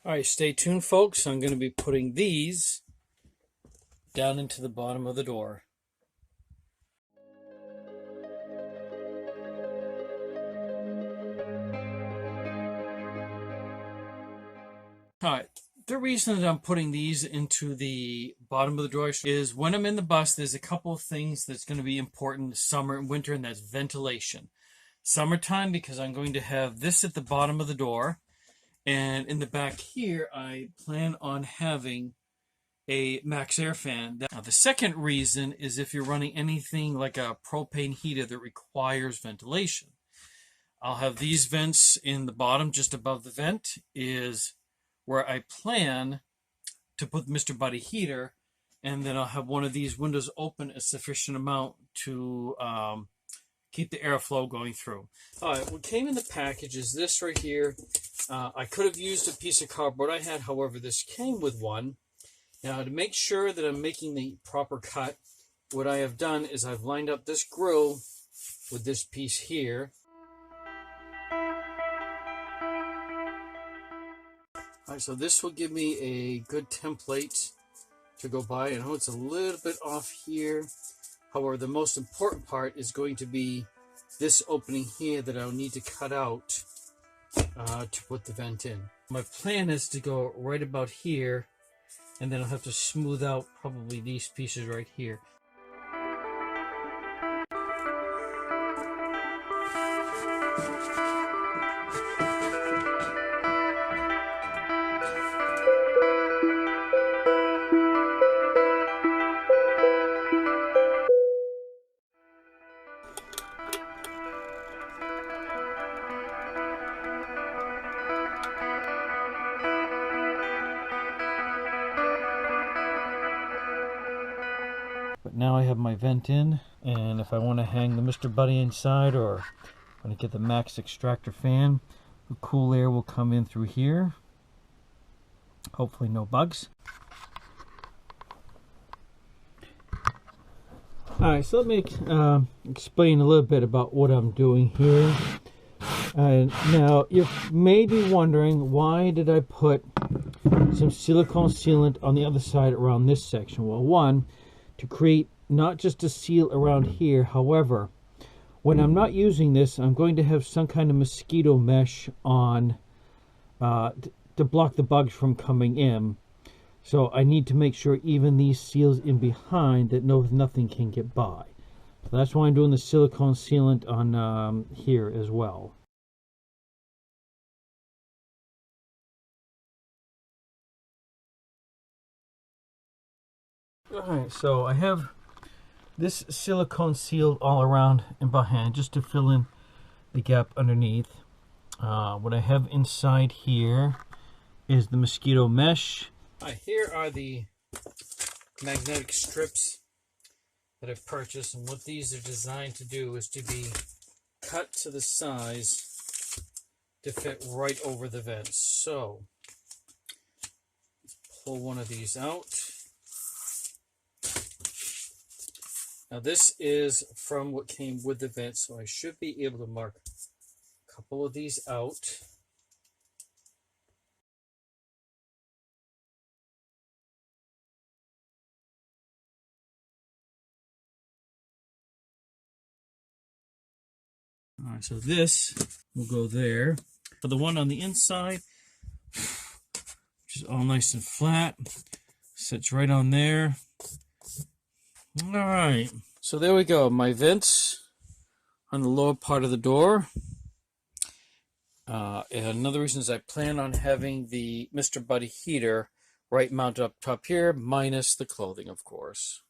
All right, stay tuned, folks. I'm going to be putting these down into the bottom of the door. All right, the reason that I'm putting these into the bottom of the drawer is when I'm in the bus, there's a couple of things that's going to be important summer and winter, and that's ventilation. Summertime, because I'm going to have this at the bottom of the door, and in the back here, I plan on having a max air fan. Now, the second reason is if you're running anything like a propane heater that requires ventilation. I'll have these vents in the bottom, just above the vent is where I plan to put the Mr. Buddy heater, and then I'll have one of these windows open a sufficient amount to keep the airflow going through. All right, what came in the package is this right here. I could have used a piece of cardboard I had, however, this came with one. Now, to make sure that I'm making the proper cut, what I have done is I've lined up this grill with this piece here. All right, so this will give me a good template to go by. I know it's a little bit off here. However, the most important part is going to be this opening here that I'll need to cut out to put the vent in. My plan is to go right about here, and then I'll have to smooth out probably these pieces right here. But now I have my vent in, and if I want to hang the Mr. Buddy inside, or I want to get the max extractor fan, the cool air will come in through here. Hopefully no bugs. Alright, so let me explain a little bit about what I'm doing here. Now, you may be wondering, why did I put some silicone sealant on the other side around this section? Well, one, to create not just a seal around here. However, when I'm not using this, I'm going to have some kind of mosquito mesh on to block the bugs from coming in. So I need to make sure even these seals in behind that nothing can get by. So that's why I'm doing the silicone sealant on here as well. Alright, so I have this silicone sealed all around and behind, just to fill in the gap underneath. What I have inside here is the mosquito mesh. Here are the magnetic strips that I've purchased, and what these are designed to do is to be cut to the size to fit right over the vents. So, pull one of these out. Now this is from what came with the vent, so I should be able to mark a couple of these out. All right, so this will go there. For the one on the inside, which is all nice and flat, sits right on there. All right, so there we go. My vents on the lower part of the door. And another reason is I plan on having the Mr. Buddy heater right mounted up top here, minus the clothing, of course.